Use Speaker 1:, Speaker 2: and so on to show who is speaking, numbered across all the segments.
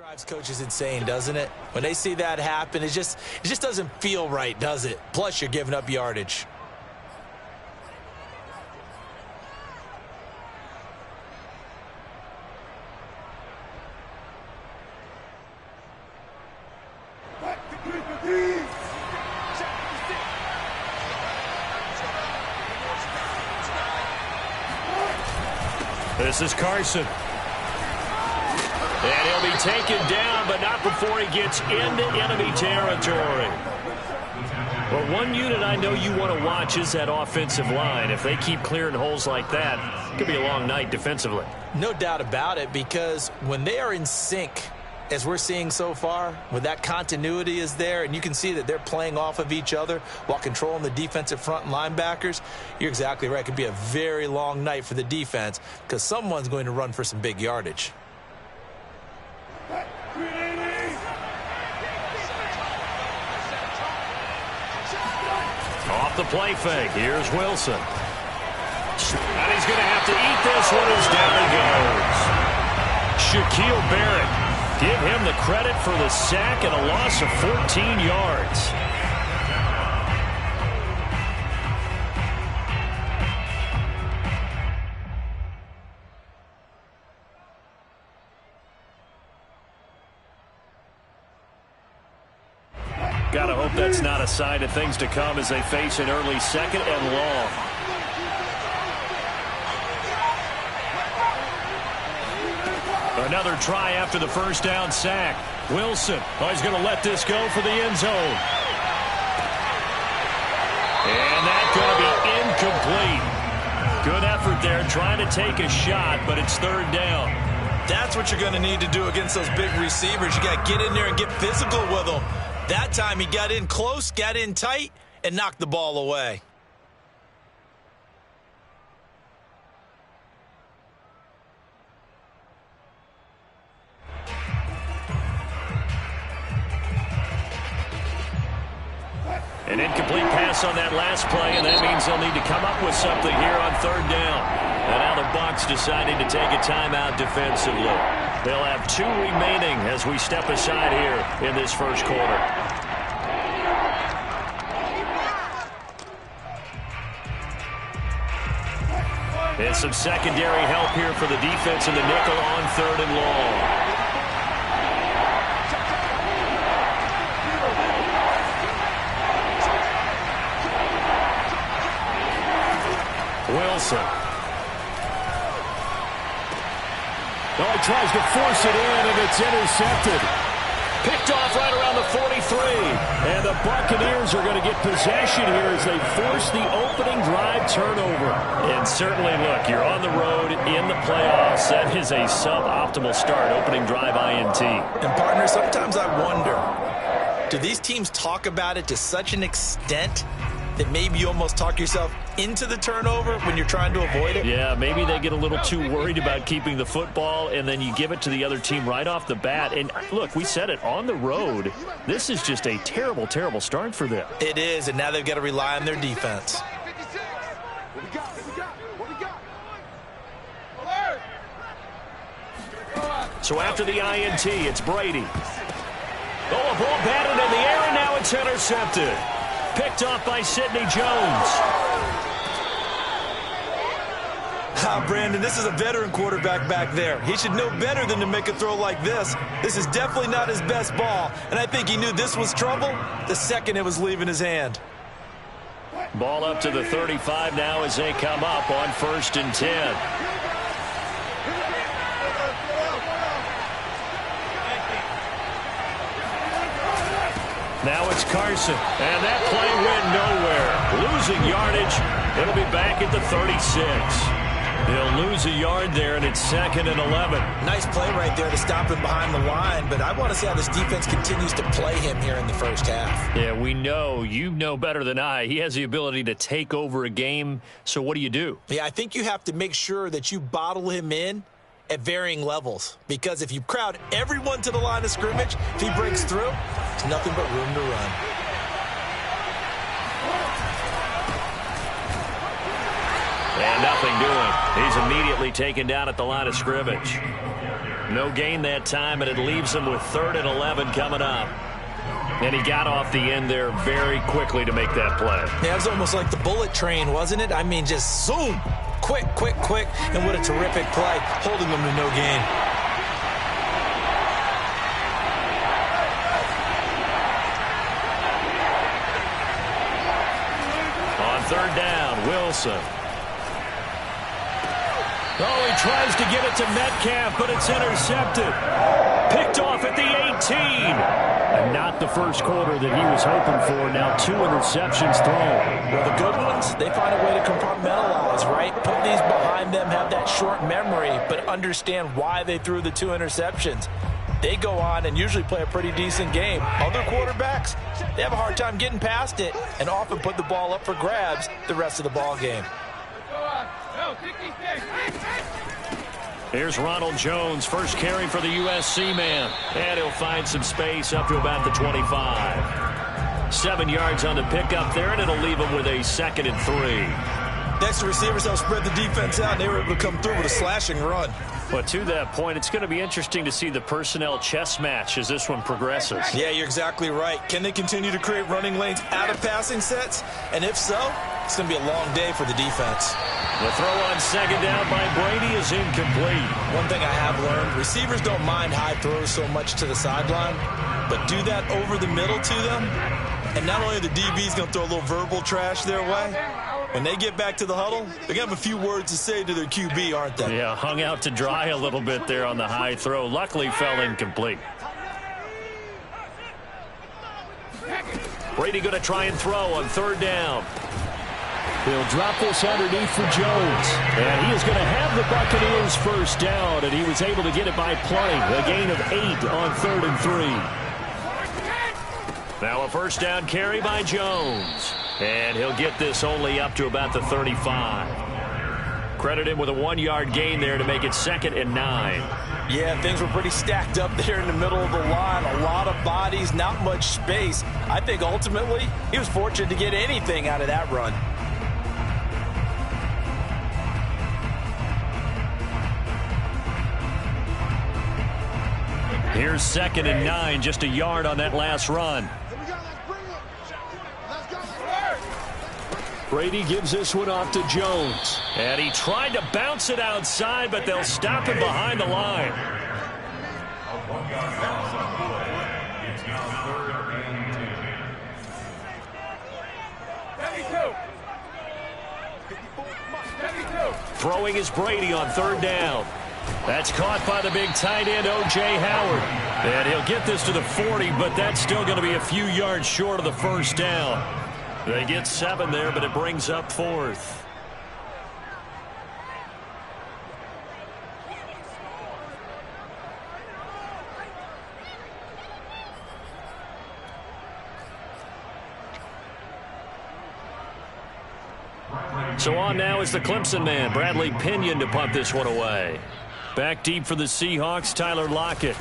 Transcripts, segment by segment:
Speaker 1: Drives coaches insane, doesn't it? When they see that happen, it just doesn't feel right, does it? Plus, you're giving up yardage.
Speaker 2: This is Carson. And he'll be taken down, but not before he gets into enemy territory. Well, one unit I know you want to watch is that offensive line. If they keep clearing holes like that, it could be a long night defensively.
Speaker 1: No doubt about it, because when they are in sync, as we're seeing so far, when that continuity is there, and you can see that they're playing off of each other while controlling the defensive front and linebackers, you're exactly right. It could be a very long night for the defense because someone's going to run for some big yardage.
Speaker 2: Off the play fake, here's Wilson. And he's going to have to eat this one as down he goes. Shaquille Barrett, give him the credit for the sack and a loss of 14 yards. Gotta hope that's not a sign of things to come as they face an early second and long. Another try after the first down sack. Wilson, he's going to let this go for the end zone. And that's going to be incomplete. Good effort there, trying to take a shot, but it's third down.
Speaker 1: That's what you're going to need to do against those big receivers. You got to get in there and get physical with them. That time he got in close, got in tight, and knocked the ball away.
Speaker 2: An incomplete pass on that last play, and that means they'll need to come up with something here on third down. And now the Bucs deciding to take a timeout defensively. They'll have 2 remaining as we step aside here in this first quarter. And some secondary help here for the defense in the nickel on third and long. Wilson. Oh, he tries to force it in, and it's intercepted. Picked off right around the 43. And the Buccaneers are going to get possession here as they force the opening drive turnover. And certainly, look, you're on the road in the playoffs. That is a suboptimal start, opening drive INT.
Speaker 1: And, partner, sometimes I wonder, do these teams talk about it to such an extent that maybe you almost talk yourself into the turnover when you're trying to avoid it?
Speaker 2: Yeah, maybe they get a little too worried about keeping the football, and then you give it to the other team right off the bat. And, look, we said it, on the road, this is just a terrible, terrible start for them.
Speaker 1: It is, and now they've got to rely on their defense.
Speaker 2: So after the INT, it's Brady. Oh, a ball batted in the air, and now it's intercepted. Picked off by Sidney Jones.
Speaker 1: Brandon, this is a veteran quarterback back there. He should know better than to make a throw like this. This is definitely not his best ball, and I think he knew this was trouble the second it was leaving his hand.
Speaker 2: Ball up to the 35 now as they come up on 1st and 10. Now it's Carson, and that play went nowhere. Losing yardage, it'll be back at the 36. They'll lose a yard there, and it's 2nd and 11.
Speaker 1: Nice play right there to stop him behind the line, but I want to see how this defense continues to play him here in the first half.
Speaker 2: Yeah, we know. You know better than I. He has the ability to take over a game, so what do?
Speaker 1: Yeah, I think you have to make sure that you bottle him in at varying levels, because if you crowd everyone to the line of scrimmage, if he breaks through, there's nothing but room to run. And nothing doing. He's immediately taken down at the line of scrimmage.
Speaker 2: No gain that time, and it leaves him with 3rd and 11 coming up. And he got off the end there very quickly to make that play.
Speaker 1: Yeah, it was almost like the bullet train, wasn't it? I mean, just zoom. Quick, quick, quick. And what a terrific play, holding them to no gain.
Speaker 2: On 3rd down, Wilson. Oh, he tries to get it to Metcalf, but it's intercepted. Picked off at the 18. And not the first quarter that he was hoping for. Now 2 interceptions thrown.
Speaker 1: Well, the good ones, they find a way to compartmentalize, right? Put these behind them, have that short memory, but understand why they threw the 2 interceptions. They go on and usually play a pretty decent game. Other quarterbacks, they have a hard time getting past it and often put the ball up for grabs the rest of the ball game.
Speaker 2: Here's Ronald Jones, first carry for the USC man. And he'll find some space up to about the 25. 7 yards on the pickup there, and it'll leave him with a 2nd and 3.
Speaker 1: Next, the receivers help spread the defense out, and they were able to come through with a slashing run.
Speaker 2: But to that point, it's going to be interesting to see the personnel chess match as this one progresses.
Speaker 1: Yeah, you're exactly right. Can they continue to create running lanes out of passing sets? And if so, it's going to be a long day for the defense.
Speaker 2: The throw on 2nd down by Brady is incomplete.
Speaker 1: One thing I have learned, receivers don't mind high throws so much to the sideline, but do that over the middle to them, and not only are the DBs going to throw a little verbal trash their way, when they get back to the huddle, they're going to have a few words to say to their QB, aren't they?
Speaker 2: Yeah, hung out to dry a little bit there on the high throw. Luckily fell incomplete. Brady going to try and throw on 3rd down. He'll drop this underneath for Jones. And he is going to have the Buccaneers first down, and he was able to get it by play. A gain of 8 on 3rd and 3. Now a first down carry by Jones. And he'll get this only up to about the 35. Credit him with a 1-yard gain there to make it 2nd and 9.
Speaker 1: Yeah, things were pretty stacked up there in the middle of the line. A lot of bodies, not much space. I think ultimately he was fortunate to get anything out of that run.
Speaker 2: Here's 2nd and 9, just a yard on that last run. Brady gives this one off to Jones. And he tried to bounce it outside, but they'll stop him behind the line. Throwing is Brady on 3rd down. That's caught by the big tight end, O.J. Howard. And he'll get this to the 40, but that's still going to be a few yards short of the first down. They get 7 there, but it brings up 4th. So on now is the Clemson man, Bradley Pinion, to punt this one away. Back deep for the Seahawks, Tyler Lockett.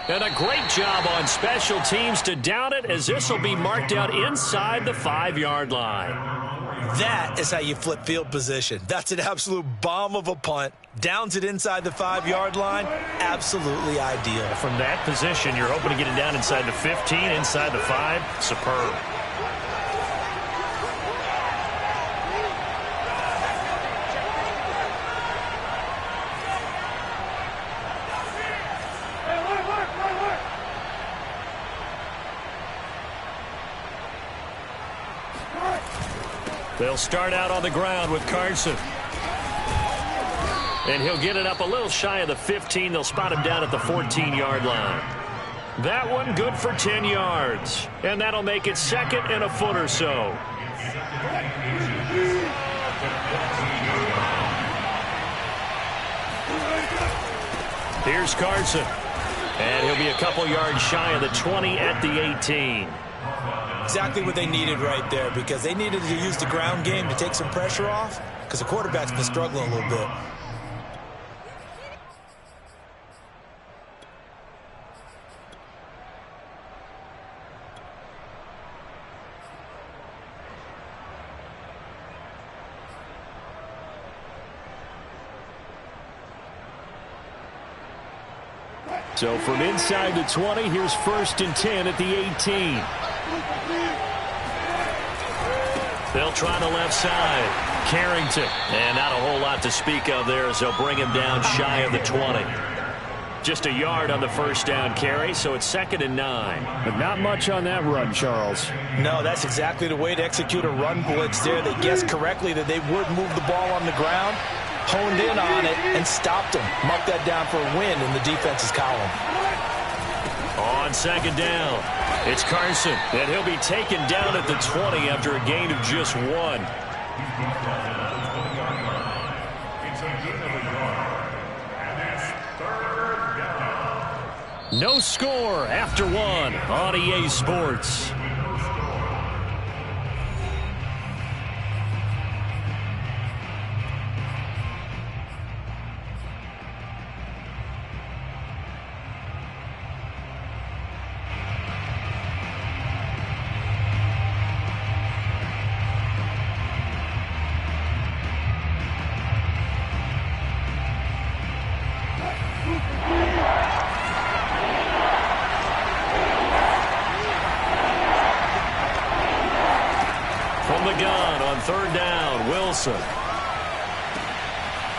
Speaker 2: And a great job on special teams to down it, as this will be marked out inside the 5-yard line.
Speaker 1: That is how you flip field position. That's an absolute bomb of a punt. Downs it inside the 5-yard line. Absolutely ideal.
Speaker 2: From that position, you're hoping to get it down inside the 15, inside the 5. Superb. They'll start out on the ground with Carson. And he'll get it up a little shy of the 15. They'll spot him down at the 14-yard line. That one good for 10 yards. And that'll make it 2nd and a foot or so. Here's Carson. And he'll be a couple yards shy of the 20 at the 18.
Speaker 1: Exactly what they needed right there, because they needed to use the ground game to take some pressure off, because the quarterback's been struggling a little bit.
Speaker 2: So from inside the 20, here's 1st and 10 at the 18. They'll try the left side. Carrington. And not a whole lot to speak of there as they'll bring him down shy of the 20. Just a yard on the 1st down carry, so it's 2nd and 9.
Speaker 3: But not much on that run, Charles.
Speaker 1: No, that's exactly the way to execute a run blitz there. They guessed correctly that they would move the ball on the ground, honed in on it, and stopped them. Marked that down for a win in the defense's column.
Speaker 2: On 2nd down, it's Carson, and he'll be taken down at the 20 after a gain of just 1. No score after 1 on EA Sports.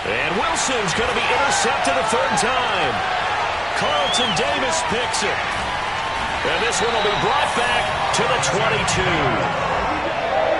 Speaker 2: And Wilson's going to be intercepted a 3rd time. Carlton Davis picks it. And this one will be brought back to the 22.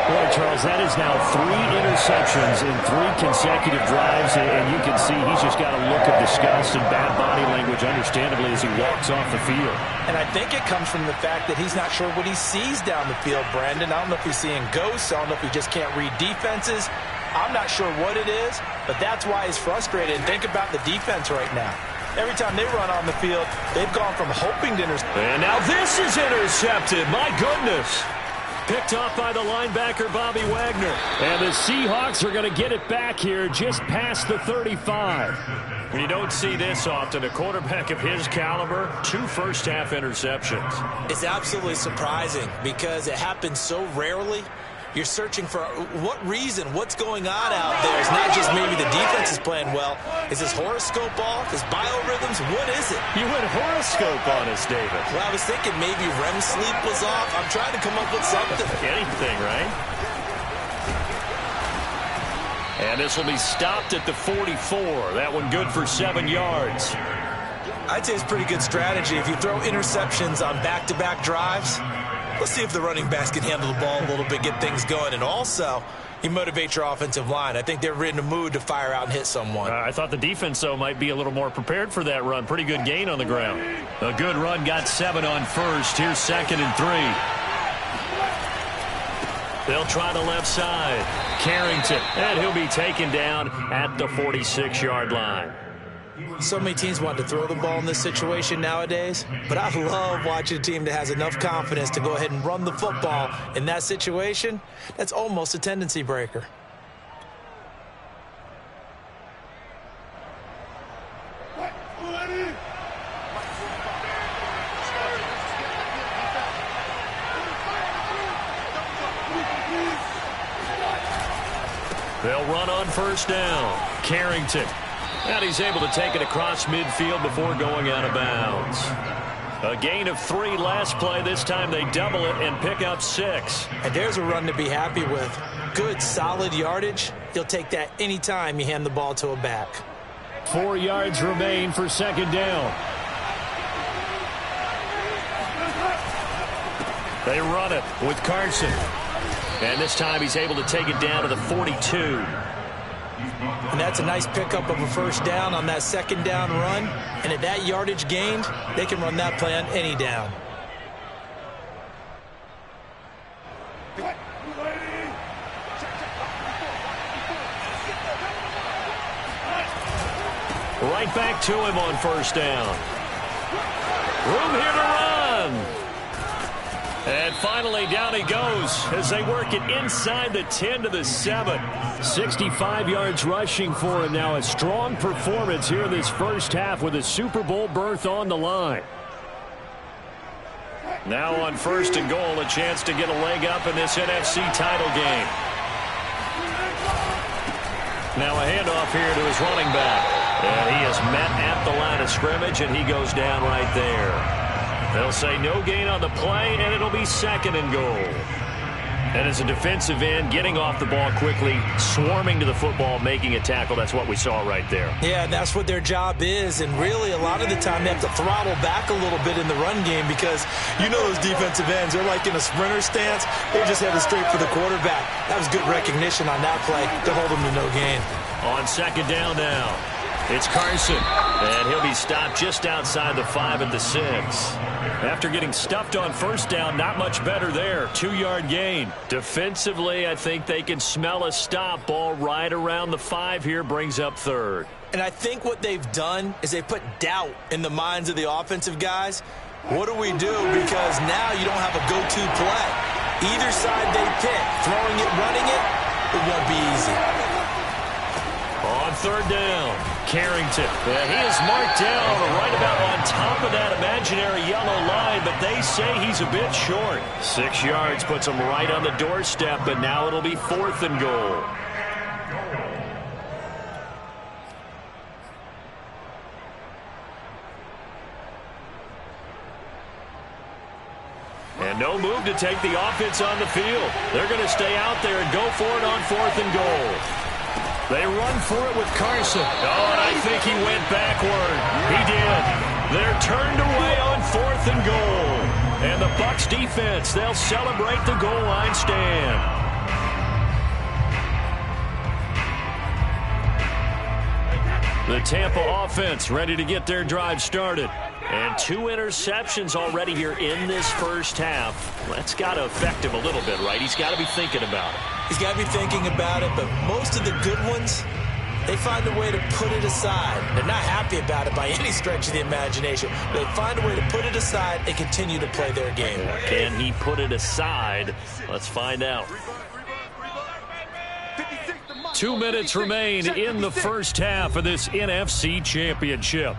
Speaker 3: Boy, Charles, that is now 3 interceptions in 3 consecutive drives, and you can see he's just got a look of disgust and bad body language, understandably, as he walks off the field.
Speaker 1: And I think it comes from the fact that he's not sure what he sees down the field, Brandon. I don't know if he's seeing ghosts. I don't know if he just can't read defenses. I'm not sure what it is, but that's why he's frustrated. And think about the defense right now. Every time they run on the field, they've gone from hoping to intercept.
Speaker 2: And now this is intercepted. My goodness. Picked off by the linebacker, Bobby Wagner.
Speaker 3: And the Seahawks are going to get it back here just past the 35.
Speaker 2: You don't see this often. A quarterback of his caliber, 2 first-half interceptions.
Speaker 1: It's absolutely surprising because it happens so rarely. You're searching for what reason, what's going on out there. It's not just maybe the defense is playing well. Is his horoscope off? His biorhythms? What is it?
Speaker 2: You went horoscope on us, David.
Speaker 1: Well, I was thinking maybe REM sleep was off. I'm trying to come up with something.
Speaker 2: Anything, right? And this will be stopped at the 44. That one good for 7 yards.
Speaker 1: I'd say it's pretty good strategy. If you throw interceptions on back-to-back drives, let's see if the running backs can handle the ball a little bit, get things going. And also, you motivate your offensive line. I think they're in a mood to fire out and hit someone.
Speaker 2: I thought the defense, though, might be a little more prepared for that run. Pretty good gain on the ground. A good run, got 7 on 1st. Here's 2nd and 3. They'll try the left side. Carrington, and he'll be taken down at the 46-yard line.
Speaker 1: So many teams want to throw the ball in this situation nowadays, but I love watching a team that has enough confidence to go ahead and run the football in that situation. That's almost a tendency breaker.
Speaker 2: They'll run on 1st down. Carrington. And he's able to take it across midfield before going out of bounds. A gain of 3 last play. This time they double it and pick up 6.
Speaker 1: And there's a run to be happy with. Good, solid yardage. You'll take that anytime you hand the ball to a back.
Speaker 3: 4 yards remain for 2nd down.
Speaker 2: They run it with Carson. And this time he's able to take it down to the 42.
Speaker 1: And that's a nice pickup of a 1st down on that 2nd down run. And at that yardage gained, they can run that play on any down.
Speaker 2: Right back to him on 1st down. Room here to run. And finally, down he goes as they work it inside the 10 to the 7.
Speaker 3: 65 yards rushing for him now. A strong performance here in this 1st half with a Super Bowl berth on the line.
Speaker 2: Now on 1st and goal, a chance to get a leg up in this NFC title game. Now a handoff here to his running back. And he is met at the line of of scrimmage, and he goes down right there. They'll say no gain on the play, and it'll be 2nd and goal. And as a defensive end, getting off the ball quickly, swarming to the football, making a tackle, that's what we saw right there.
Speaker 1: Yeah, that's what their job is. And really, a lot of the time, they have to throttle back a little bit in the run game because you know those defensive ends, they're like in a sprinter stance. They're just headed straight for the quarterback. That was good recognition on that play to hold them to no gain.
Speaker 2: On 2nd down now, it's Carson. And he'll be stopped just outside the 5 at the 6. After getting stuffed on 1st down, not much better there. 2-yard gain. Defensively, I think they can smell a stop. Ball right around the 5 here, brings up 3rd.
Speaker 1: And I think what they've done is they put doubt in the minds of the offensive guys. What do we do? Because now you don't have a go-to play. Either side they pick, throwing it, running it, it won't be easy.
Speaker 2: On 3rd down, Carrington. He is marked down right about on top of that imaginary yellow line, but they say he's a bit short. 6 yards puts him right on the doorstep, but now it'll be 4th and goal. And no move to take the offense on the field. They're going to stay out there and go for it on 4th and goal. They run for it with Carson. Oh, and I think he went backward. He did. They're turned away on 4th and goal. And the Bucs defense, they'll celebrate the goal line stand. The Tampa offense ready to get their drive started. And 2 interceptions already here in this 1st half. That's got to affect him a little bit, right? He's got to be thinking about it.
Speaker 1: He's got to be thinking about it, but most of the good ones, they find a way to put it aside. They're not happy about it by any stretch of the imagination. They find a way to put it aside and continue to play their game.
Speaker 2: Can he put it aside? Let's find out. 2 minutes remain in the 1st half of this NFC Championship.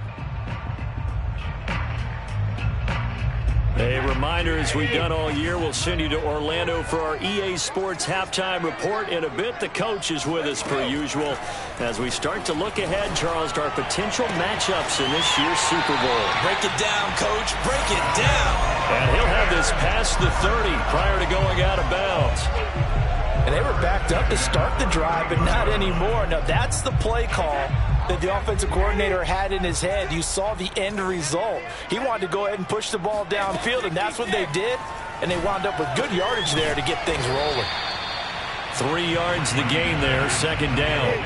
Speaker 2: A reminder, as we've done all year, we'll send you to Orlando for our EA Sports halftime report in a bit. The coach is with us per usual as we start to look ahead, Charles, to our potential matchups in this year's Super Bowl.
Speaker 1: Break it down, Coach. Break it down.
Speaker 2: And he'll have this past the 30 prior to going out of bounds.
Speaker 1: And they were backed up to start the drive, but not anymore. Now, that's the play call that the offensive coordinator had in his head. You saw the end result. He wanted to go ahead and push the ball downfield, and that's what they did. And they wound up with good yardage there to get things rolling.
Speaker 2: 3 yards the gain there, 2nd down.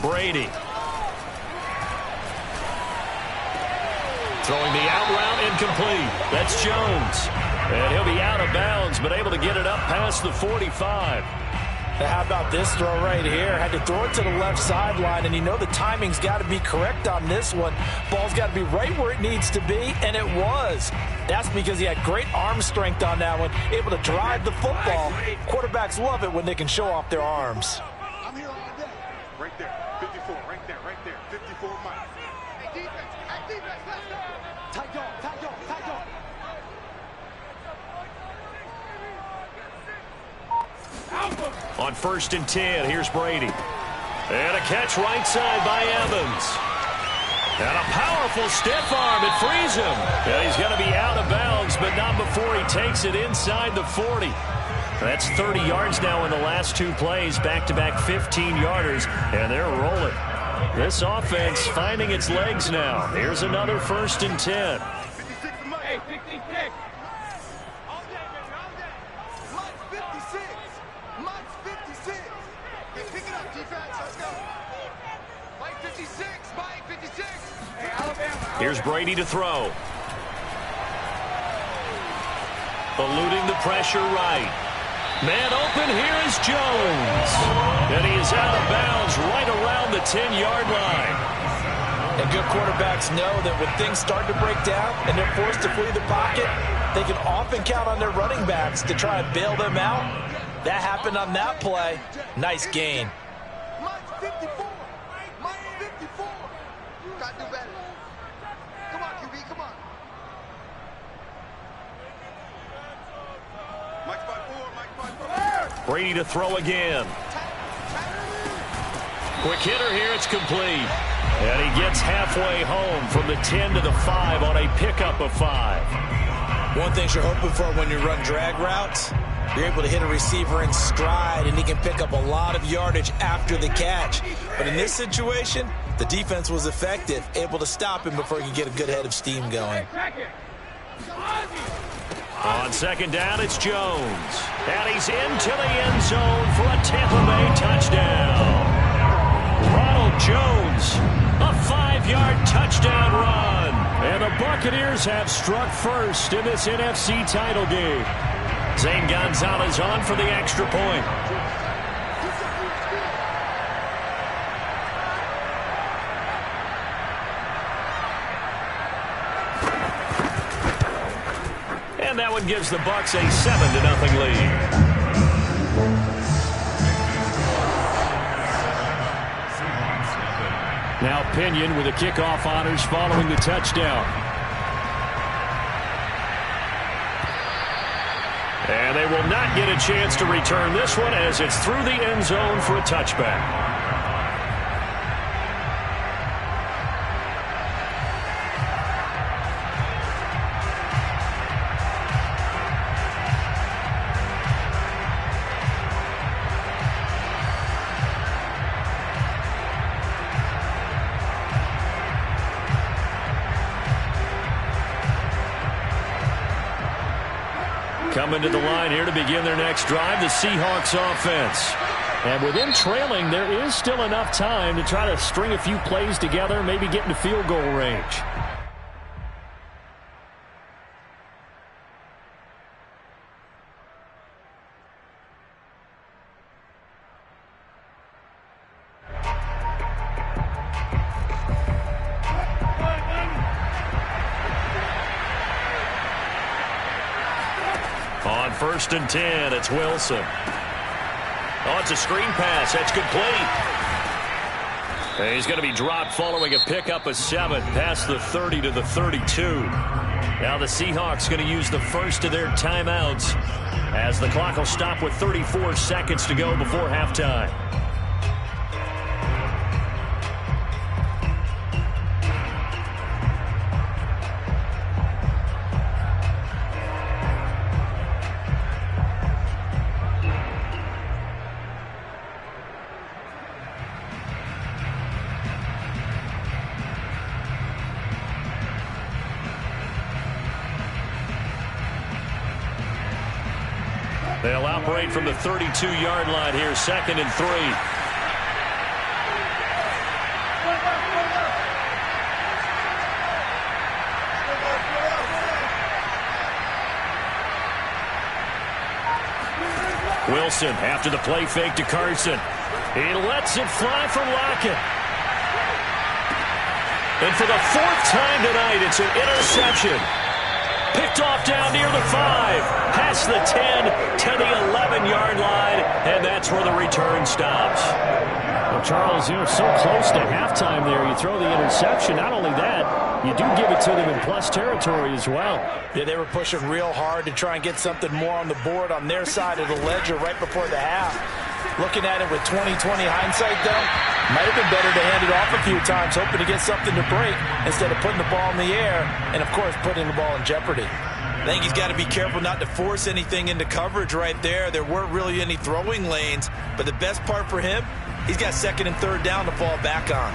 Speaker 2: Brady. Throwing the out route incomplete. That's Jones. And he'll be out of bounds, but able to get it up past the 45.
Speaker 1: Now, how about this throw right here? Had to throw it to the left sideline, and you know the timing's got to be correct on this one. Ball's got to be right where it needs to be, and it was. That's because he had great arm strength on that one, able to drive the football. Quarterbacks love it when they can show off their arms.
Speaker 4: I'm here all day. Right there, 54, right there, 54 miles. Hey, defense, let's go. Tight dog.
Speaker 2: On 1st and 10, here's Brady. And a catch right side by Evans. And a powerful stiff arm. It frees him. And he's going to be out of bounds, but not before he takes it inside the 40. That's 30 yards now in the last 2 plays. Back-to-back 15-yarders, and they're rolling. This offense finding its legs now. Here's another 1st and 10.
Speaker 4: Hey, 66. All day, baby, all day. Mike's 56. Mike's 56. Hey, pick it up, defense. Let's go. Mike 56. Mike 56. Hey, Alabama.
Speaker 2: Here's Brady to throw. Eluding the pressure right. Man open, here is Jones. And he is out of bounds right around the 10-yard line.
Speaker 1: And good quarterbacks know that when things start to break down and they're forced to flee the pocket, they can often count on their running backs to try and bail them out. That happened on that play. Nice gain.
Speaker 4: Mike's 54. Mike's 54. Got to do better. Come on, QB, come on.
Speaker 2: Brady to throw again. Quick hitter here, it's complete. And he gets halfway home from the 10 to the 5 on a pickup of 5.
Speaker 1: One thing you're hoping for when you run drag routes, you're able to hit a receiver in stride, and he can pick up a lot of yardage after the catch. But in this situation, the defense was effective, able to stop him before he could get a good head of steam going.
Speaker 2: On second down, it's Jones. And he's into the end zone for a Tampa Bay touchdown. Ronald Jones, a 5-yard touchdown run. And the Buccaneers have struck first in this NFC title game. Zane Gonzalez on for the extra point. And that one gives the Bucs a 7-0 lead. Now Pinion with the kickoff honors following the touchdown. And they will not get a chance to return this one as it's through the end zone for a touchback. Coming to the line here to begin their next drive, the Seahawks offense. And with them trailing, there is still enough time to try to string a few plays together, maybe get into field goal range. On 1st and 10, it's Wilson. Oh, it's a screen pass. That's complete. And he's going to be dropped following a pickup of 7 past the 30 to the 32. Now the Seahawks going to use the first of their timeouts as the clock will stop with 34 seconds to go before halftime. They'll operate from the 32-yard line here, 2nd and 3. Wilson after the play fake to Carson. He lets it fly from Lockett. And for the 4th time tonight, it's an interception. Picked off down near the 5, past the 10 to the 11-yard line, and that's where the return stops.
Speaker 3: Well, Charles, so close to halftime there. You throw the interception. Not only that, you do give it to them in plus territory as well.
Speaker 1: Yeah, they were pushing real hard to try and get something more on the board on their side of the ledger right before the half. Looking at it with 20/20 hindsight, though, might have been better to hand it off a few times, hoping to get something to break instead of putting the ball in the air and, of course, putting the ball in jeopardy. I think he's got to be careful not to force anything into coverage right there. There weren't really any throwing lanes, but the best part for him, he's got 2nd and 3rd down to fall back on.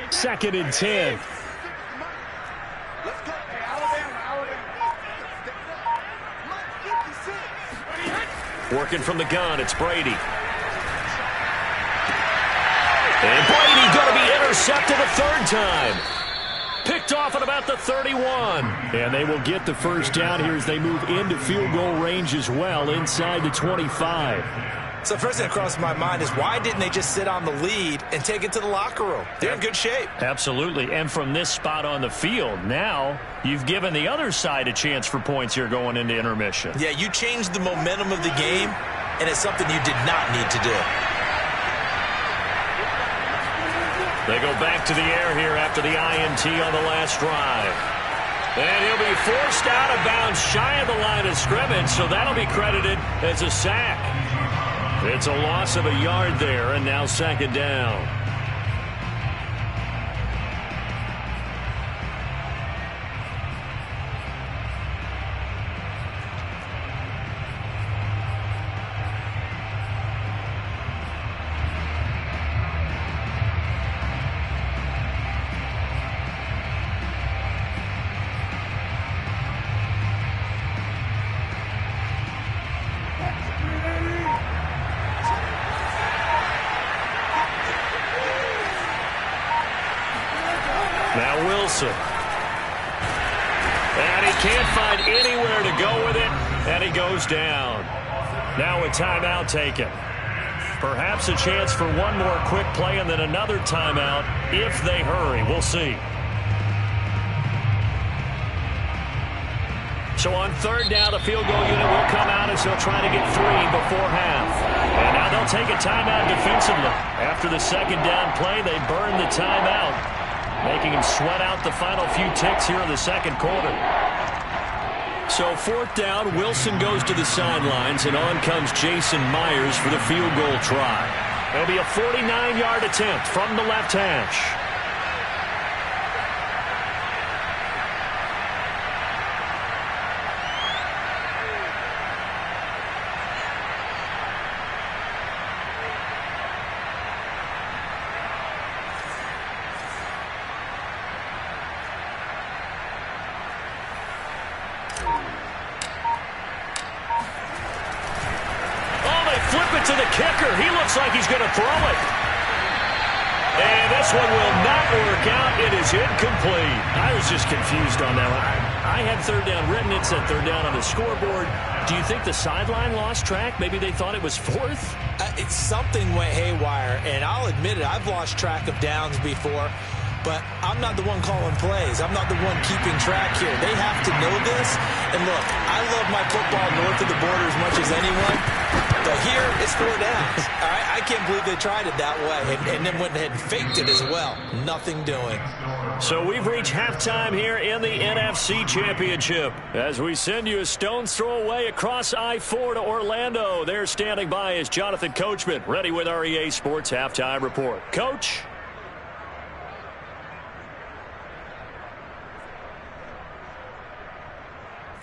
Speaker 3: Second and 10.
Speaker 2: Working from the gun, it's Brady. And Brady going to be intercepted a 3rd time. Picked off at about the 31.
Speaker 3: And they will get the first down here as they move into field goal range as well, inside the 25.
Speaker 1: So the first thing that crosses my mind is why didn't they just sit on the lead and take it to the locker room? They're in good shape.
Speaker 3: Absolutely. And from this spot on the field, now you've given the other side a chance for points here going into intermission.
Speaker 1: Yeah, you changed the momentum of the game, and it's something you did not need to do.
Speaker 3: They go back to the air here after the INT on the last drive. And he'll be forced out of bounds shy of the line of scrimmage, so that'll be credited as a sack. It's a loss of a yard there, and now second down. Now Wilson. And he can't find anywhere to go with it, and he goes down. Now a timeout taken. Perhaps a chance for one more quick play and then another timeout if they hurry. We'll see. So on third down, the field goal unit will come out as they'll try to get 3 before half. And now they'll take a timeout defensively. After the second down play, they burn the timeout, making him sweat out the final few ticks here in the second quarter. So fourth down, Wilson goes to the sidelines, and on comes Jason Myers for the field goal try. It'll be a 49-yard attempt from the left hash. To the kicker. He looks like he's going to throw it. And this one will not work out. It is incomplete. I was just confused on that one. I had third down written. It said third down on the scoreboard. Do you think the sideline lost track? Maybe they thought it was fourth?
Speaker 1: It's something went haywire, and I'll admit it. I've lost track of downs before, but I'm not the one calling plays. I'm not the one keeping track here. They have to know this. And look, I love my football north of the border as much as anyone. But here, it's 4 downs. All right? I can't believe they tried it that way and then went ahead and faked it as well. Nothing doing.
Speaker 3: So we've reached halftime here in the NFC Championship. As we send you a stone's throw away across I-4 to Orlando. There standing by is Jonathan Coachman, ready with our EA Sports Halftime Report. Coach?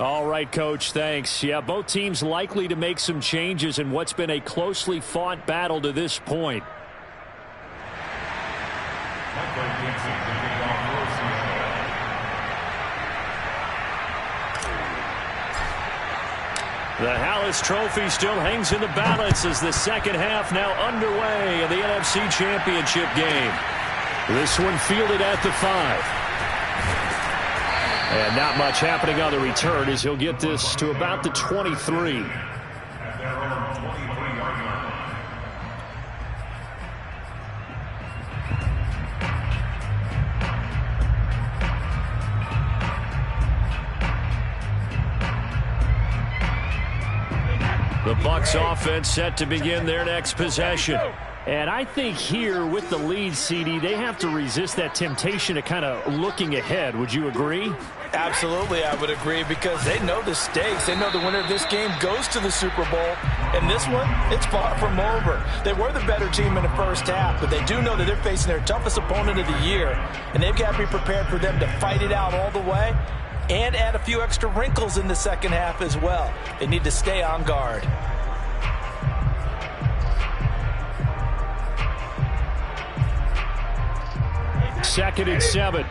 Speaker 3: All right, Coach, thanks. Yeah, both teams likely to make some changes in what's been a closely fought battle to this point. The Hallis Trophy still hangs in the balance as the second half now underway in the NFC Championship game. This one fielded at the 5. And not much happening on the return as he'll get this to about the 23. The Bucs offense set to begin their next possession. And I think here with the lead, CD, they have to resist that temptation of kind of looking ahead. Would you agree?
Speaker 1: Absolutely, I would agree, because they know the stakes. They know the winner of this game goes to the Super Bowl. And this one, it's far from over. They were the better team in the first half, but they do know that they're facing their toughest opponent of the year. And they've got to be prepared for them to fight it out all the way and add a few extra wrinkles in the second half as well. They need to stay on guard.
Speaker 3: Second and 7.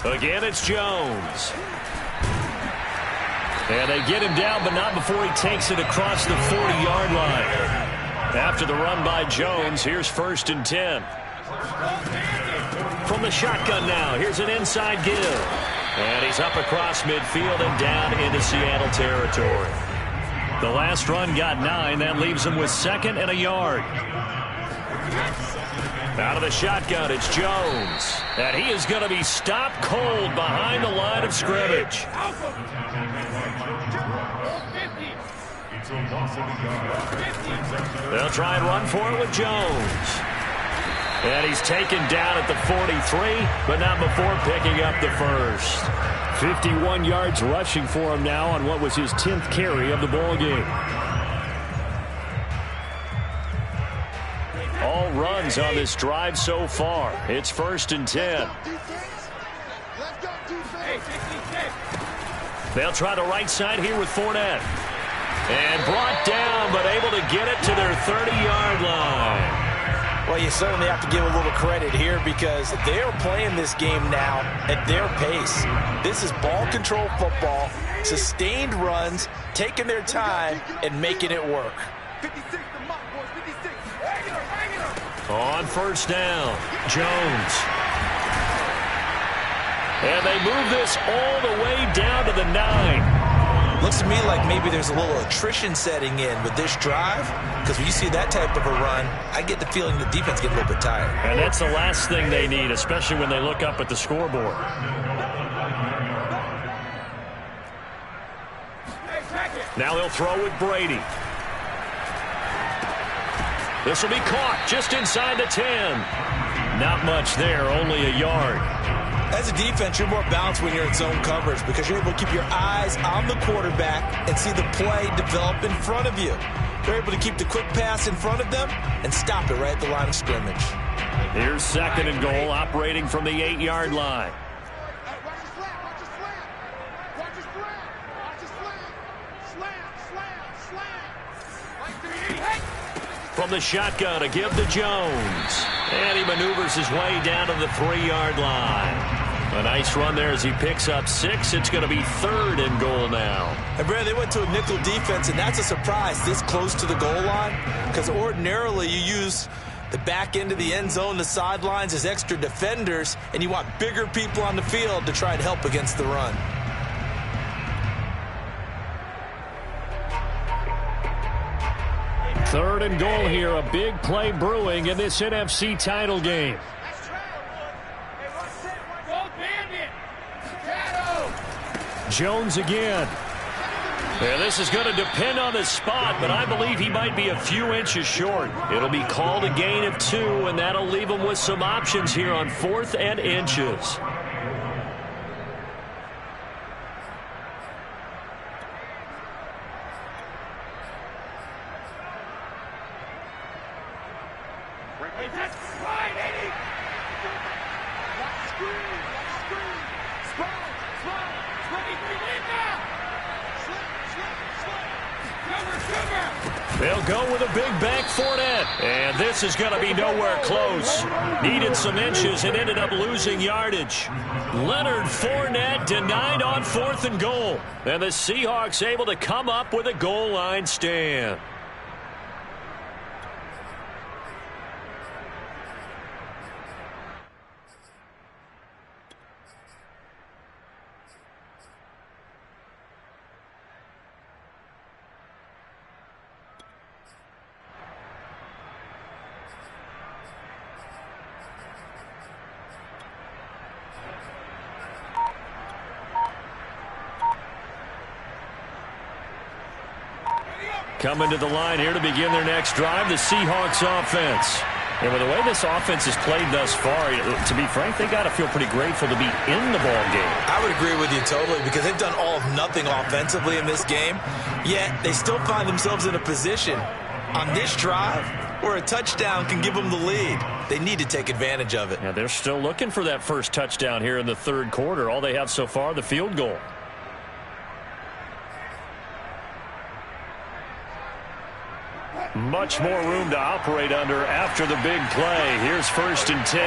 Speaker 3: Again, it's Jones. And they get him down, but not before he takes it across the 40-yard line. After the run by Jones, here's first and 10. From the shotgun now, here's an inside give.
Speaker 2: And he's up across midfield and down into Seattle territory. The last run got 9. That leaves him with 2nd and a yard. Out of the shotgun, it's Jones. And he is going to be stopped cold behind the line of scrimmage. They'll try and run for it with Jones. And he's taken down at the 43, but not before picking up the first.
Speaker 3: 51 yards rushing for him now on what was his 10th carry of the ball game. All runs on this drive so far. It's 1st and 10. They'll try the right side here with Fournette. And brought down, but able to get it to their 30-yard line.
Speaker 1: Well, you certainly have to give a little credit here because they are playing this game now at their pace. This is ball control football, sustained runs, taking their time, and making it work.
Speaker 4: 56 to Mark, boys, 56.
Speaker 2: On 1st down, Jones. And they move this all the way down to the 9.
Speaker 1: Looks to me like maybe there's a little attrition setting in with this drive, because when you see that type of a run, I get the feeling the defense gets a little bit tired.
Speaker 3: And that's the last thing they need, especially when they look up at the scoreboard.
Speaker 2: Now they'll throw with Brady. This will be caught just inside the 10. Not much there, only a yard.
Speaker 1: As a defense, you're more balanced when you're in zone coverage because you're able to keep your eyes on the quarterback and see the play develop in front of you. You're able to keep the quick pass in front of them and stop it right at the line of scrimmage.
Speaker 3: Here's 2nd and goal, operating from the 8-yard line. From the shotgun, a give to Jones. And he maneuvers his way down to the 3-yard line. A nice run there as he picks up 6. It's going to be 3rd and goal now.
Speaker 1: And, Brad, they went to a nickel defense, and that's a surprise this close to the goal line because ordinarily you use the back end of the end zone, the sidelines as extra defenders, and you want bigger people on the field to try and help against the run.
Speaker 3: Third and goal here, a big play brewing in this NFC title game. Jones again.
Speaker 2: Yeah, this is going to depend on the spot, but I believe he might be a few inches short. It'll be called a gain of 2, and that'll leave him with some options here on 4th and inches. They'll go with a big bank Fournette. And this is going to be nowhere close. Needed some inches and ended up losing yardage. Leonard Fournette denied on 4th and goal. And the Seahawks able to come up with a goal line stand. Coming to the line here to begin their next drive, the Seahawks offense. And with the way this offense has played thus far, to be frank, they got to feel pretty grateful to be in the ball game.
Speaker 1: I would agree with you totally because they've done all of nothing offensively in this game, yet they still find themselves in a position on this drive where a touchdown can give them the lead. They need to take advantage of it.
Speaker 3: Yeah, they're still looking for that first touchdown here in the third quarter. All they have so far, the field goal. Much more room to operate under after the big play. Here's 1st and 10.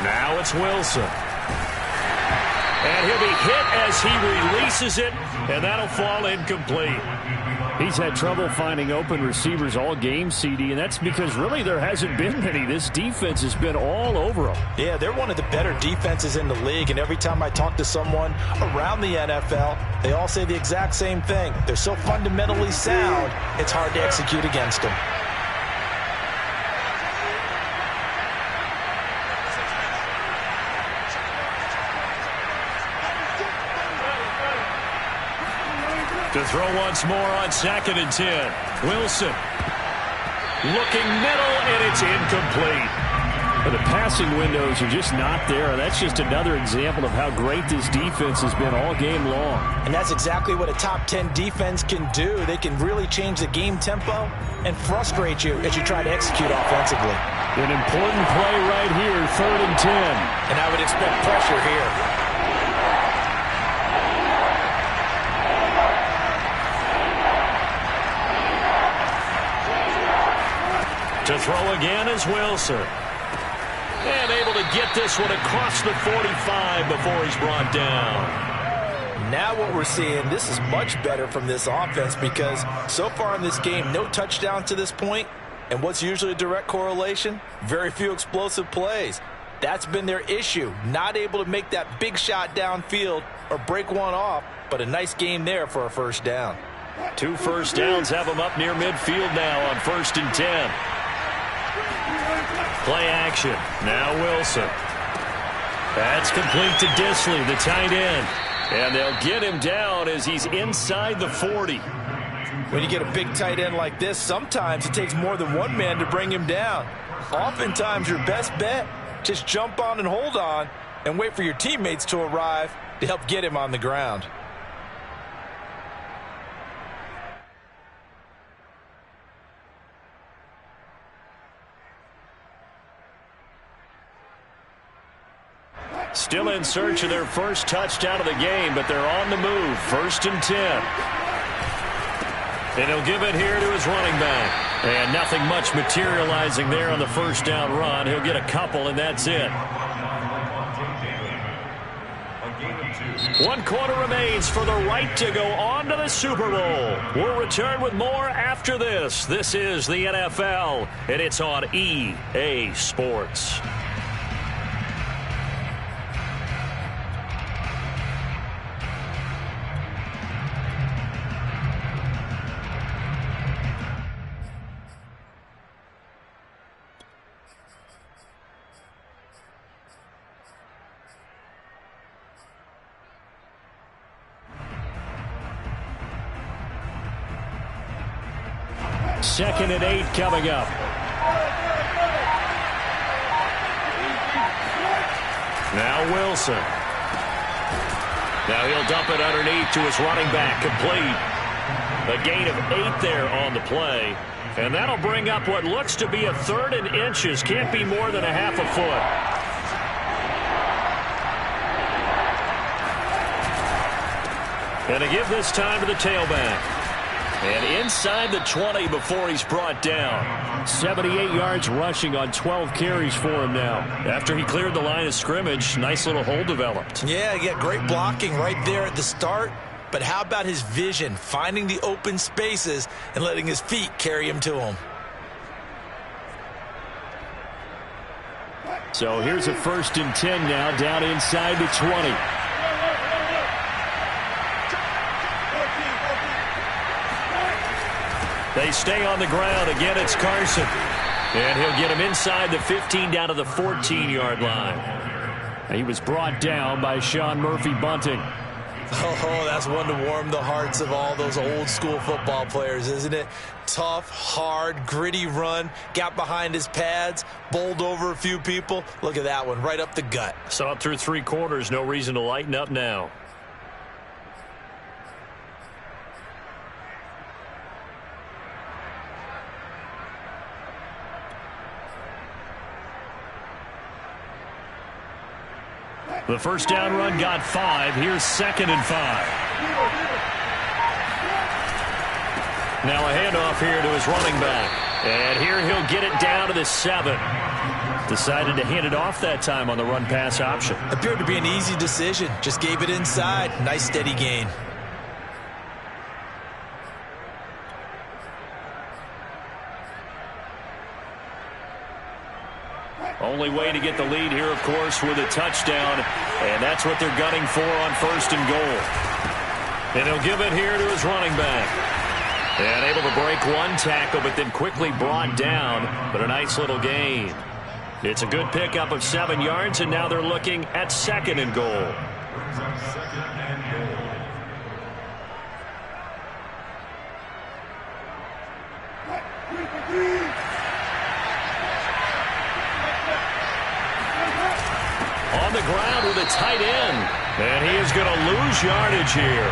Speaker 3: Now it's Wilson.
Speaker 2: And he'll be hit as he releases it, and that'll fall incomplete.
Speaker 3: He's had trouble finding open receivers all game, CD, and that's because really there hasn't been many. This defense has been all over him.
Speaker 1: Yeah, they're one of the better defenses in the league, and every time I talk to someone around the NFL, they all say the exact same thing. They're so fundamentally sound, it's hard to execute against them.
Speaker 2: To throw once more on 2nd and 10. Wilson looking middle, and it's incomplete.
Speaker 3: But the passing windows are just not there, and that's just another example of how great this defense has been all game long.
Speaker 1: And that's exactly what a top 10 defense can do. They can really change the game tempo and frustrate you as you try to execute offensively.
Speaker 3: An important play right here, 3rd and 10.
Speaker 1: And I would expect pressure here.
Speaker 2: To throw again is Wilson. And able to get this one across the 45 before he's brought down.
Speaker 1: Now what we're seeing, this is much better from this offense because so far in this game, no touchdown to this point. And what's usually a direct correlation? Very few explosive plays. That's been their issue. Not able to make that big shot downfield or break one off, but a nice game there for a first down.
Speaker 2: 2 first downs have them up near midfield now on 1st and 10. Play action. Now Wilson. That's complete to Disley, the tight end. And they'll get him down as he's inside the 40.
Speaker 1: When you get a big tight end like this, sometimes it takes more than one man to bring him down. Oftentimes your best bet, just jump on and hold on and wait for your teammates to arrive to help get him on the ground.
Speaker 2: Still in search of their first touchdown of the game, but they're on the move. 1st and 10. And he'll give it here to his running back. And nothing much materializing there on the first down run. He'll get a couple, and that's it. 1 quarter remains for the right to go on to the Super Bowl. We'll return with more after this. This is the NFL, and it's on EA Sports.
Speaker 3: Second and 8 coming up.
Speaker 2: Now Wilson. Now he'll dump it underneath to his running back. Complete. A gain of 8 there on the play. And that'll bring up what looks to be a 3rd and inches. Can't be more than a half a foot. And to give this time to the tailback. And inside the 20 before he's brought down.
Speaker 3: 78 yards rushing on 12 carries for him now.
Speaker 2: After he cleared the line of scrimmage, nice little hole developed.
Speaker 1: Yeah, great blocking right there at the start. But how about his vision, finding the open spaces and letting his feet carry him to him?
Speaker 3: So here's a 1st and 10 now, down inside the 20.
Speaker 2: They stay on the ground. Again, it's Carson. And he'll get him inside the 15 down to the 14-yard line.
Speaker 3: He was brought down by Sean Murphy-Bunting.
Speaker 1: Oh, that's one to warm the hearts of all those old-school football players, isn't it? Tough, hard, gritty run. Got behind his pads, bowled over a few people. Look at that one, right up the gut.
Speaker 2: Saw it through 3 quarters. No reason to lighten up now. The first down run got 5. Here's 2nd and 5. Now a handoff here to his running back. And here he'll get it down to the 7.
Speaker 3: Decided to hand it off that time on the run-pass option.
Speaker 1: Appeared to be an easy decision. Just gave it inside. Nice steady gain.
Speaker 3: Only way to get the lead here, of course, with a touchdown. And that's what they're gunning for on 1st and goal. And he'll give it here to his running back. And able to break one tackle, but then quickly brought down. But a nice little gain. It's a good pickup of 7 yards, and now they're looking at 2nd and goal. On the ground with a tight end. And he is going to lose yardage here.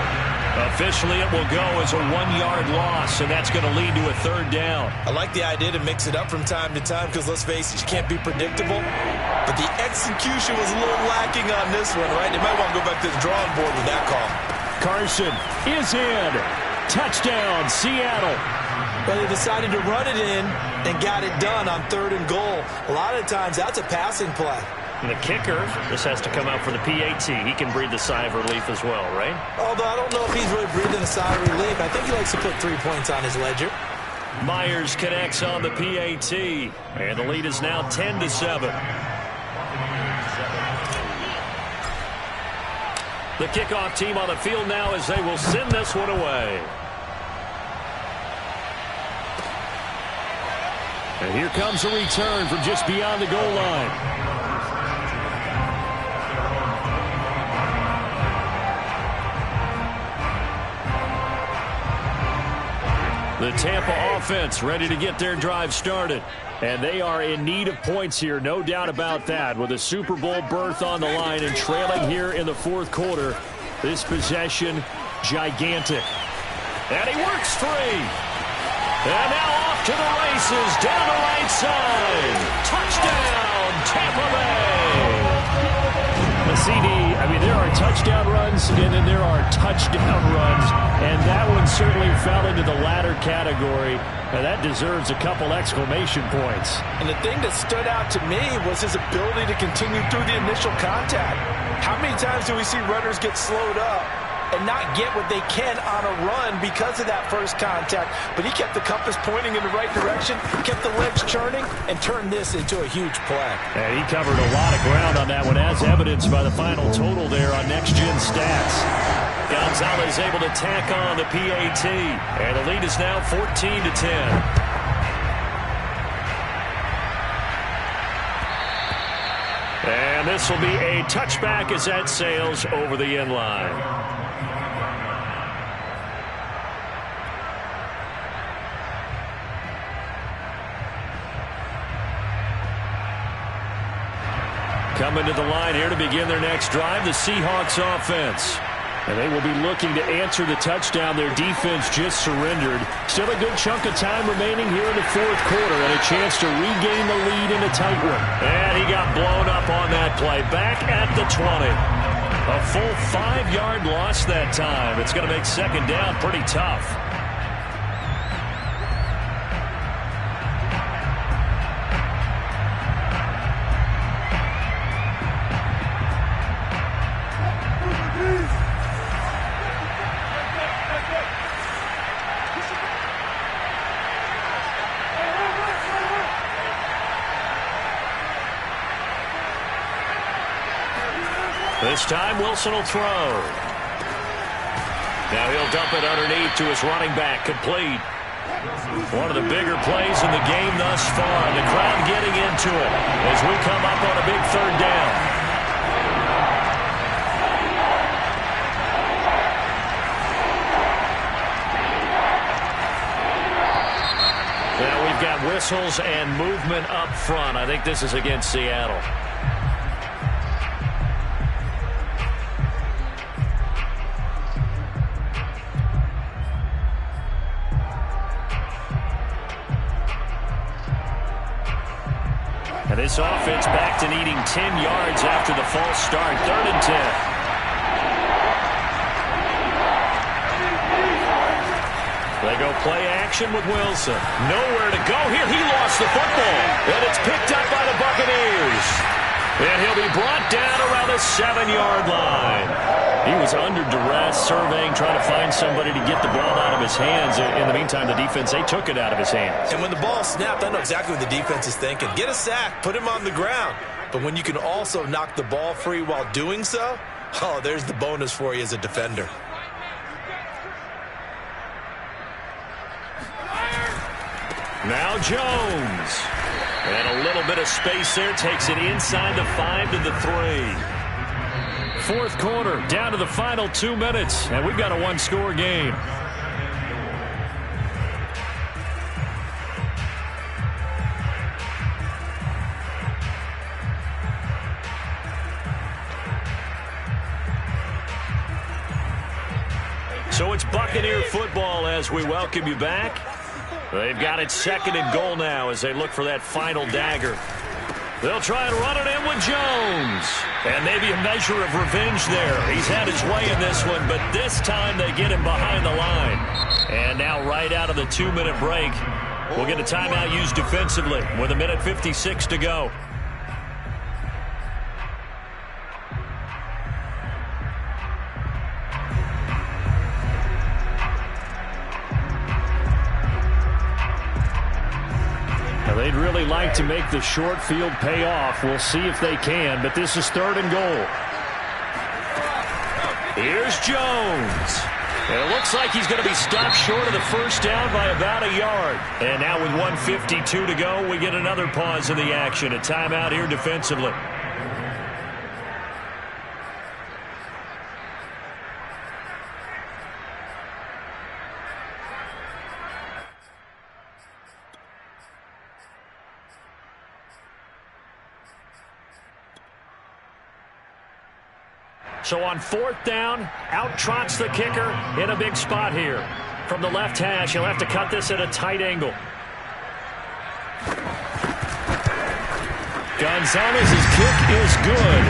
Speaker 3: Officially, it will go as a 1-yard loss, and that's going to lead to a 3rd down.
Speaker 1: I like the idea to mix it up from time to time because, let's face it, you can't be predictable. But the execution was a little lacking on this one, right? They might want to go back to the drawing board with that call.
Speaker 3: Carson is in. Touchdown, Seattle.
Speaker 1: But they decided to run it in and got it done on 3rd and goal. A lot of times, that's a passing play.
Speaker 3: And the kicker, this has to come out for the PAT. He can breathe the sigh of relief as well, right?
Speaker 1: Although I don't know if he's really breathing a sigh of relief. I think he likes to put 3 points on his ledger.
Speaker 3: Myers connects on the PAT. And the lead is now 10-7. The kickoff team on the field now as they will send this one away. And here comes a return from just beyond the goal line. The Tampa offense ready to get their drive started. And they are in need of points here, no doubt about that. With a Super Bowl berth on the line and trailing here in the 4th quarter. This possession, gigantic. And he works free. And now off to the races, down the right side. Touchdown, Tampa Bay. The CD, I mean, there are touchdown runs, and then there are touchdown runs. And that one certainly fell into the latter category. And that deserves a couple exclamation points.
Speaker 1: And the thing that stood out to me was his ability to continue through the initial contact. How many times do we see runners get slowed up and not get what they can on a run because of that first contact? But he kept the compass pointing in the right direction, kept the legs churning, and turned this into a huge play.
Speaker 3: And he covered a lot of ground on that one, as evidenced by the final total there on Next Gen Stats. Gonzalez able to tack on the PAT, and the lead is now 14-10. And this will be a touchback as that sails over the end line. Coming to the line here to begin their next drive, the Seahawks offense. And they will be looking to answer the touchdown their defense just surrendered. Still a good chunk of time remaining here in the 4th quarter and a chance to regain the lead in a tight one. And he got blown up on that play. Back at the 20. A full 5-yard loss that time. It's going to make 2nd down pretty tough. This time, Wilson will throw. Now he'll dump it underneath to his running back, complete. One of the bigger plays in the game thus far. The crowd getting into it as we come up on a big 3rd down. Now we've got whistles and movement up front. I think this is against Seattle. And this offense back to needing 10 yards after the false start. 3rd and 10.
Speaker 2: They go play action with Wilson. Nowhere to go here. He lost the football. And it's picked up by the Buccaneers. And he'll be brought down around the 7-yard line. He was under duress, surveying, trying to find somebody to get the ball out of his hands. In the meantime, the defense, they took it out of his hands.
Speaker 1: And when the ball snapped, I know exactly what the defense is thinking. Get a sack, put him on the ground. But when you can also knock the ball free while doing so, oh, there's the bonus for you as a defender.
Speaker 2: Now Jones. And a little bit of space there. Takes it inside the 5 to the 3.
Speaker 3: Fourth quarter, down to the final 2 minutes. And we've got a one-score game.
Speaker 2: So it's Buccaneer football as we welcome you back. They've got it 2nd and goal now as they look for that final dagger. They'll try and run it in with Jones. And maybe a measure of revenge there. He's had his way in this one, but this time they get him behind the line. And now right out of the 2-minute break, we'll get a timeout used defensively with 1:56 to go.
Speaker 3: They'd really like to make the short field pay off. We'll see if they can, but this is 3rd and goal.
Speaker 2: Here's Jones. And it looks like he's going to be stopped short of the first down by about a yard. And now with 1:52 to go, we get another pause in the action. A timeout here defensively. So on 4th down, out trots the kicker in a big spot here. From the left hash, he'll have to cut this at a tight angle. Gonzalez's kick is good.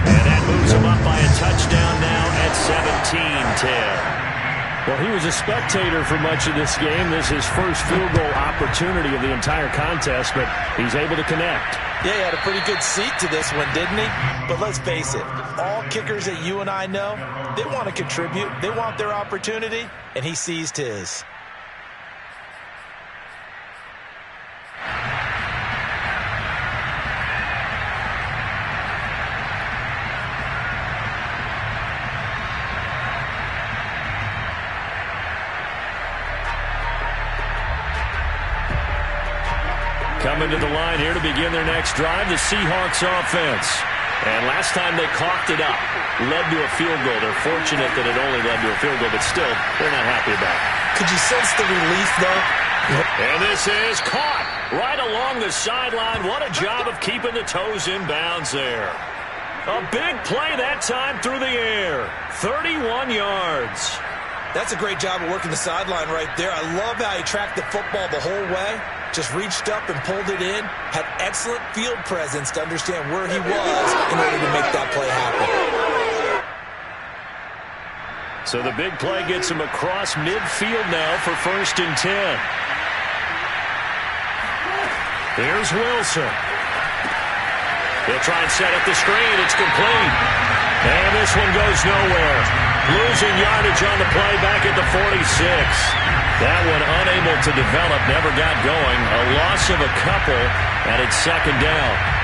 Speaker 2: And that moves him up by a touchdown now at 17-10.
Speaker 3: Well, he was a spectator for much of this game. This is his first field goal opportunity of the entire contest, but he's able to connect.
Speaker 1: Yeah, he had a pretty good seat to this one, didn't he? But let's face it, all kickers that you and I know, they want to contribute. They want their opportunity, and he seized his.
Speaker 2: Coming to the line here to begin their next drive, the Seahawks offense. And last time they coughed it up, led to a field goal. They're fortunate that it only led to a field goal, but still, they're not happy about it.
Speaker 1: Could you sense the relief, though?
Speaker 2: And this is caught right along the sideline. What a job of keeping the toes in bounds there. A big play that time through the air. 31 yards.
Speaker 1: That's a great job of working the sideline right there. I love how he tracked the football the whole way. Just reached up and pulled it in. Had excellent field presence to understand where he was in order to make that play happen.
Speaker 2: So the big play gets him across midfield now for 1st and 10. Here's Wilson. He'll try and set up the screen. It's complete. And this one goes nowhere. Losing yardage on the play back at the 46. That one unable to develop, never got going. A loss of a couple, and it's 2nd down.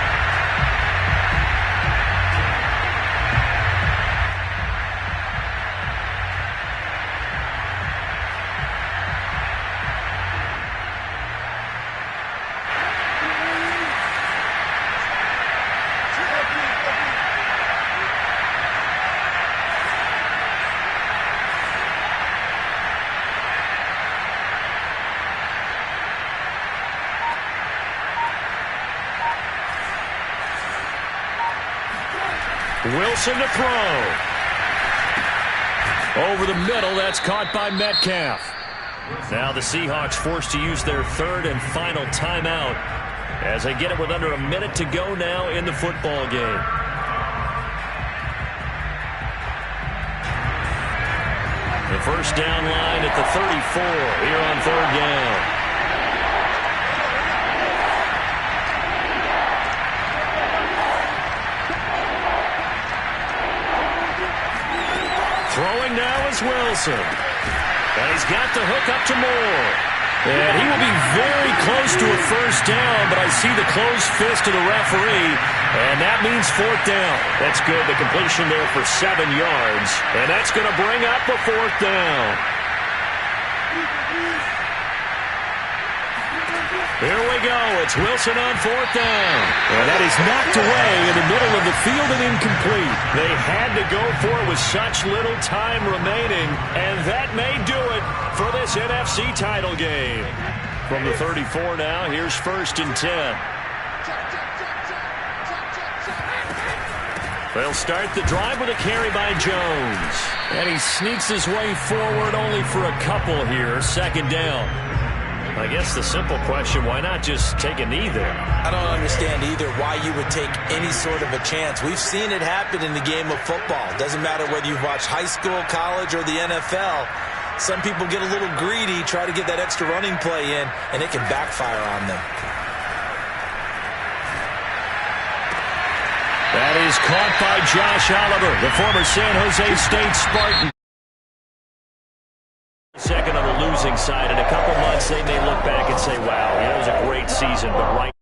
Speaker 2: Wilson to throw. Over the middle, that's caught by Metcalf. Now the Seahawks forced to use their 3rd and final timeout as they get it with under a minute to go now in the football game. The first down line at the 34 here on third down. Throwing now is Wilson. And he's got the hook up to Moore. And he will be very close to a first down, but I see the closed fist of the referee, and that means fourth down. That's good. The completion there for 7 yards, and that's going to bring up a fourth down. Here we go. It's Wilson on fourth down. And that is knocked away in the middle of the field and incomplete. They had to go for it with such little time remaining, and that may do it for this NFC title game. From the 34 now, here's first and 10. They'll start the drive with a carry by Jones. And he sneaks his way forward only for a couple here. Second down. I guess the simple question, why not just take a knee there?
Speaker 1: I don't understand either why you would take any sort of a chance. We've seen it happen in the game of football. Doesn't matter whether you've watched high school, college, or the NFL. Some people get a little greedy, try to get that extra running play in, and it can backfire on them.
Speaker 2: That is caught by Josh Oliver, the former San Jose State Spartan. Second on the losing side. In a couple months, they may look back and say, wow, it was a great season, but right